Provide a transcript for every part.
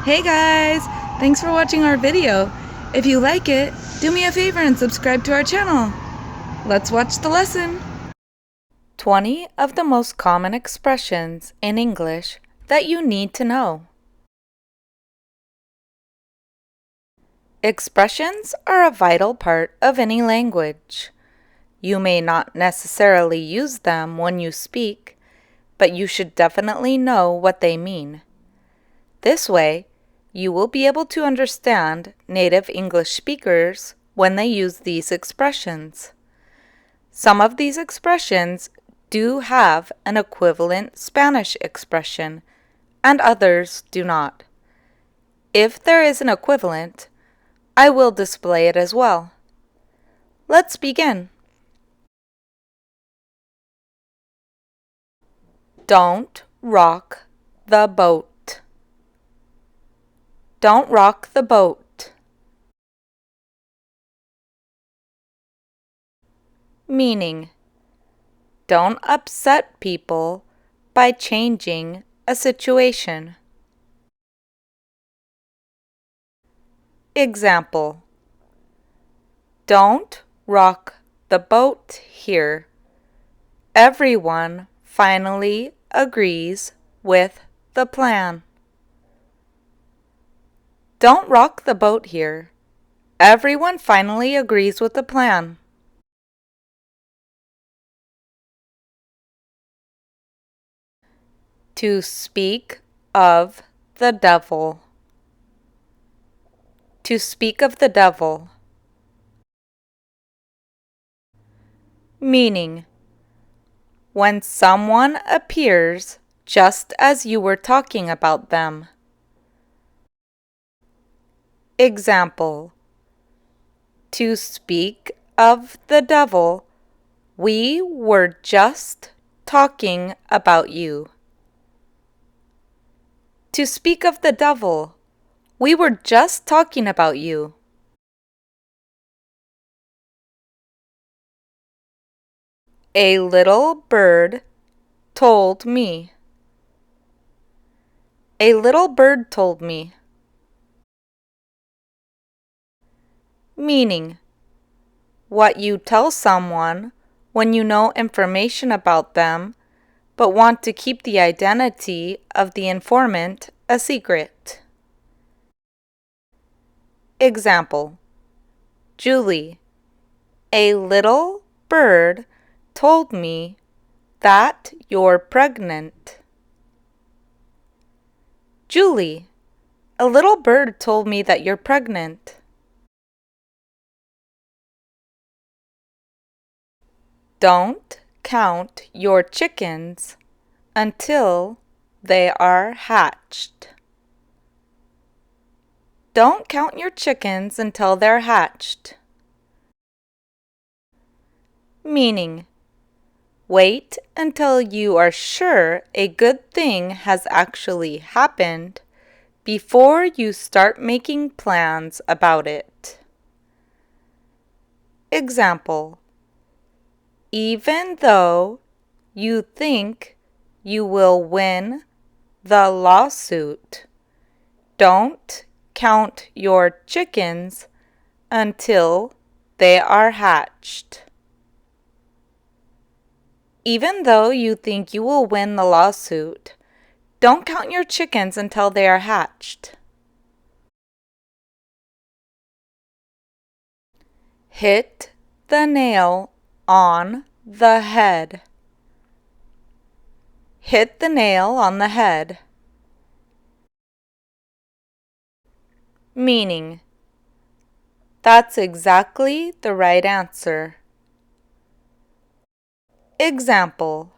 Hey guys! Thanks for watching our video. If you like it, do me a favor and subscribe to our channel. Let's watch the lesson. 20 of the most common expressions in English that you need to know. Expressions are a vital part of any language. You may not necessarily use them when you speak, but you should definitely know what they mean. This way, you will be able to understand native English speakers when they use these expressions. Some of these expressions do have an equivalent Spanish expression, and others do not. If there is an equivalent, I will display it as well. Let's begin. Don't rock the boat. Don't rock the boat. Meaning, don't upset people by changing a situation. Example, don't rock the boat here. Everyone finally agrees with the plan. Don't rock the boat here. Everyone finally agrees with the plan. To speak of the devil. To speak of the devil. Meaning, when someone appears just as you were talking about them. Example, to speak of the devil, we were just talking about you. To speak of the devil, we were just talking about you. A little bird told me. A little bird told me. Meaning, what you tell someone when you know information about them but want to keep the identity of the informant a secret. Example, Julie, a little bird told me that you're pregnant. Julie, a little bird told me that you're pregnant. Don't count your chickens until they are hatched. Don't count your chickens until they're hatched. Meaning, wait until you are sure a good thing has actually happened before you start making plans about it. Example, even though you think you will win the lawsuit, don't count your chickens until they are hatched. Even though you think you will win the lawsuit, don't count your chickens until they are hatched. Hit the nail on the head. Hit the nail on the head. Meaning, that's exactly the right answer. Example,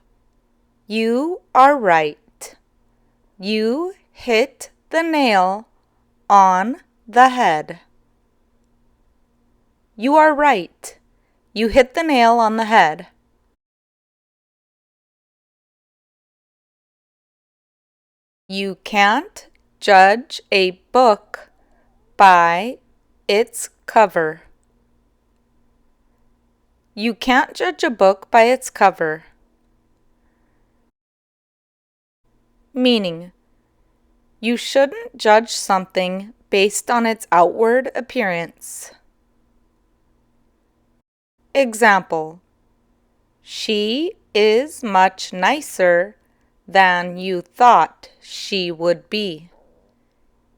you are right. You hit the nail on the head. You are right. You hit the nail on the head. You can't judge a book by its cover. You can't judge a book by its cover. Meaning, You shouldn't judge something based on its outward appearance. Example: she is much nicer than you thought she would be.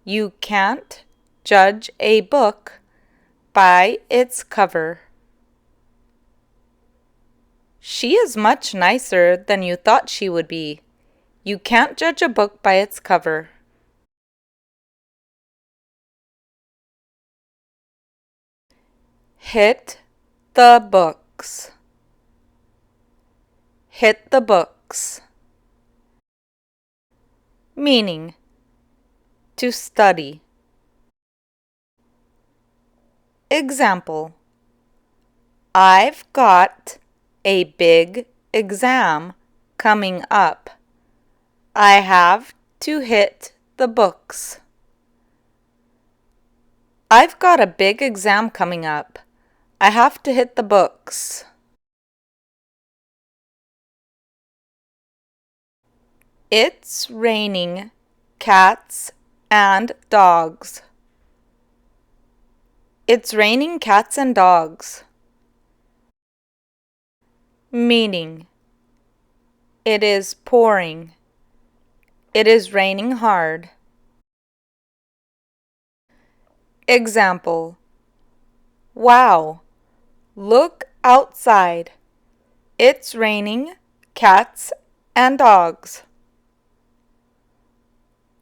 You can't judge a book by its cover. She is much nicer than you thought she would be. You can't judge a book by its cover. Hit the books. Hit the books. Meaning: to study. Example: I've got a big exam coming up. I have to hit the books. I've got a big exam coming up. I have to hit the books. It's raining cats and dogs. It's raining cats and dogs. Meaning: it is pouring. It is raining hard. Example: wow, look outside. It's raining cats and dogs.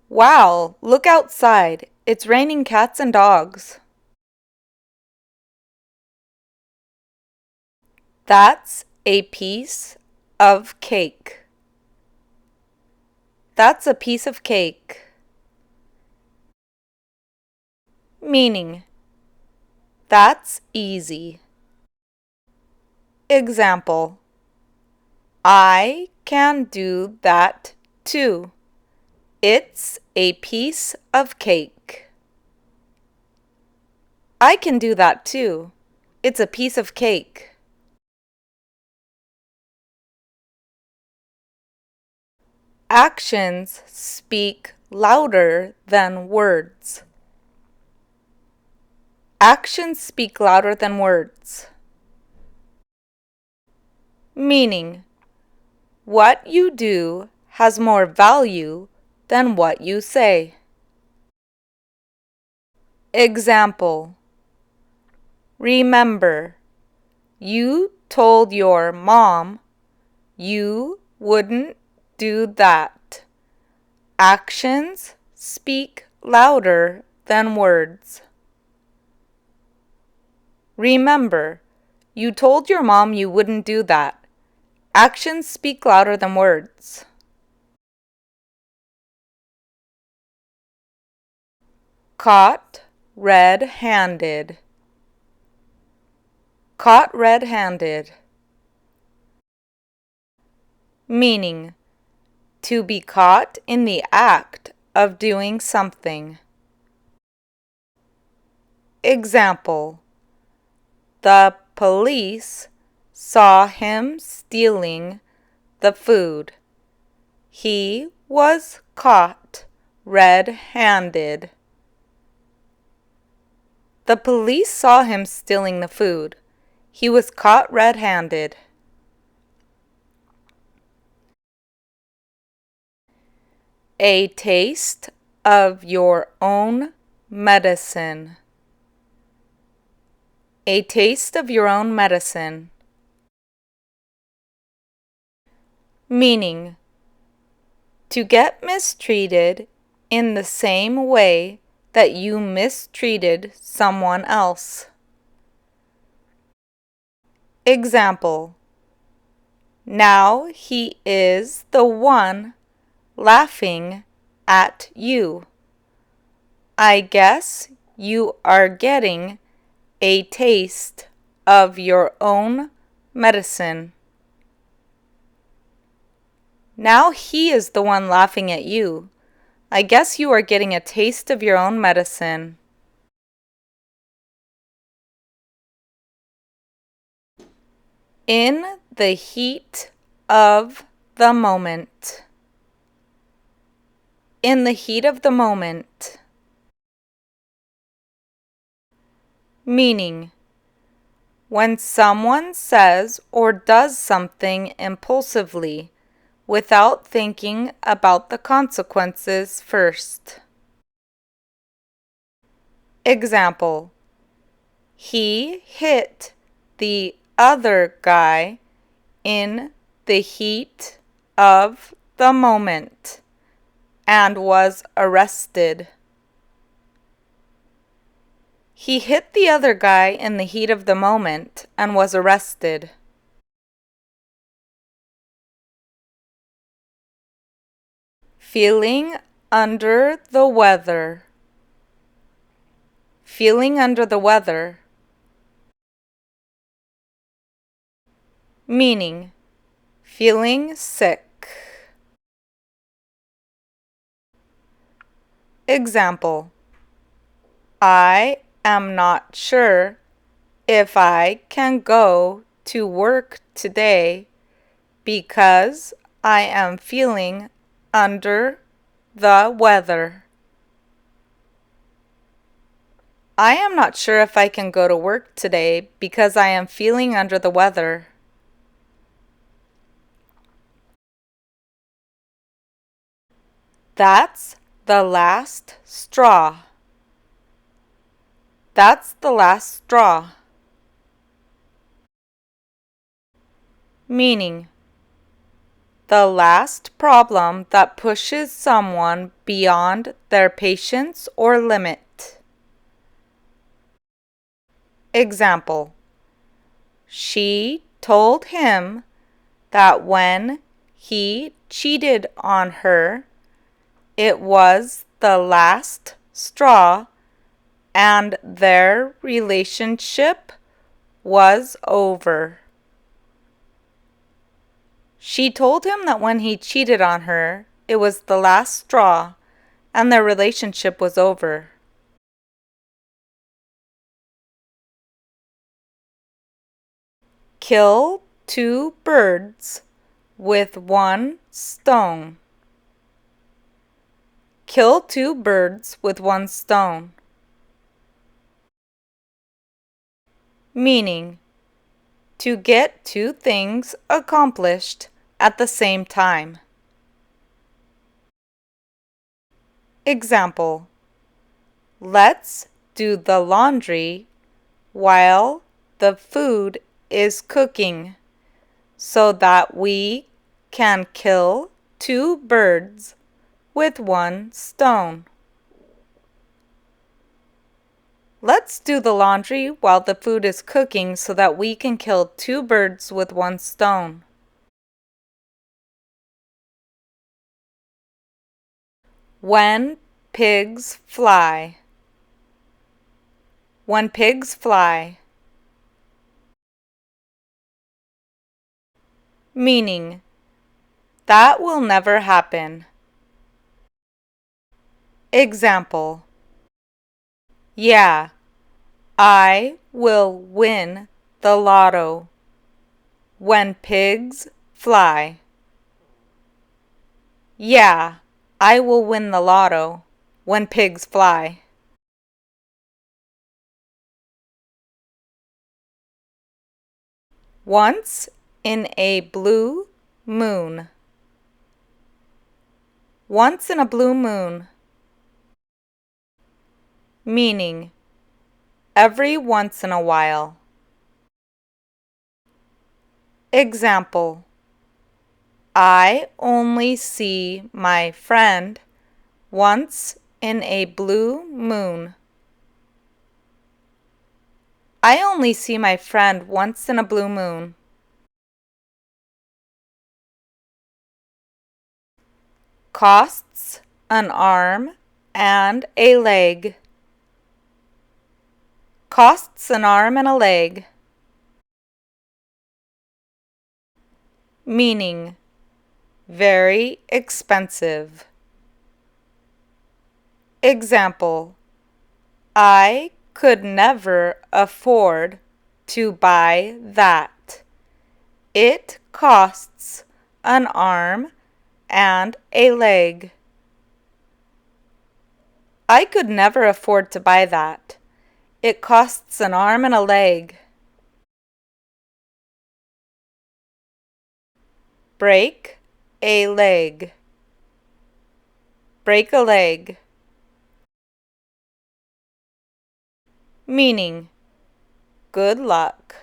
Wow, look outside. It's raining cats and dogs. That's a piece of cake. That's a piece of cake. Meaning: that's easy. Example: I can do that too. It's a piece of cake. I can do that too. It's a piece of cake. Actions speak louder than words. Actions speak louder than words. Meaning: what you do has more value than what you say. Example: remember, you told your mom you wouldn't do that. Actions speak louder than words. Remember, you told your mom you wouldn't do that. Actions speak louder than words. Caught red-handed. Caught red-handed. Meaning: to be caught in the act of doing something. Example: the police saw him stealing the food. He was caught red-handed. The police saw him stealing the food. He was caught red-handed. A taste of your own medicine. A taste of your own medicine. Meaning: to get mistreated in the same way that you mistreated someone else. Example: now he is the one laughing at you. I guess you are getting a taste of your own medicine. Now he is the one laughing at you. I guess you are getting a taste of your own medicine. In the heat of the moment. In the heat of the moment. Meaning: when someone says or does something impulsively without thinking about the consequences first. Example: he hit the other guy in the heat of the moment and was arrested. He hit the other guy in the heat of the moment and was arrested. Feeling under the weather. Feeling under the weather. Meaning: feeling sick. Example: I am not sure if I can go to work today because I am feeling under the weather. I am not sure if I can go to work today because I am feeling under the weather. That's the last straw. That's the last straw. Meaning: the last problem that pushes someone beyond their patience or limit. Example: she told him that when he cheated on her, it was the last straw and their relationship was over. She told him that when he cheated on her, it was the last straw and their relationship was over. Kill two birds with one stone. Kill two birds with one stone. Meaning: to get two things accomplished at the same time. Example: let's do the laundry while the food is cooking so that we can kill two birds with one stone. Let's do the laundry while the food is cooking so that we can kill two birds with one stone. When pigs fly. When pigs fly. Meaning: that will never happen. Example: yeah, I will win the lotto when pigs fly. Yeah, I will win the lotto when pigs fly. Once in a blue moon. Once in a blue moon. Meaning: every once in a while. Example: I only see my friend once in a blue moon. I only see my friend once in a blue moon. Costs an arm and a leg. Costs an arm and a leg. Meaning: very expensive. Example: I could never afford to buy that. It costs an arm and a leg. I could never afford to buy that. It costs an arm and a leg. Break a leg. Break a leg. Meaning, good luck.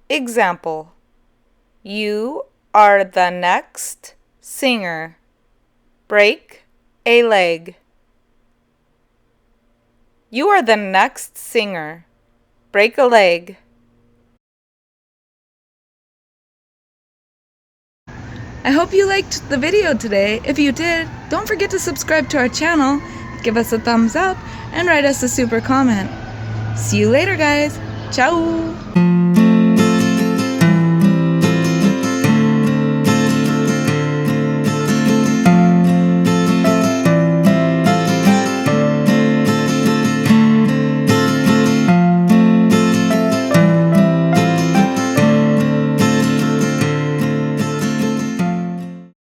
Example, you are the next singer. Break a leg. You are the next singer. Break a leg. I hope you liked the video today. If you did, don't forget to subscribe to our channel, give us a thumbs up, and write us a super comment. See you later, guys. Ciao!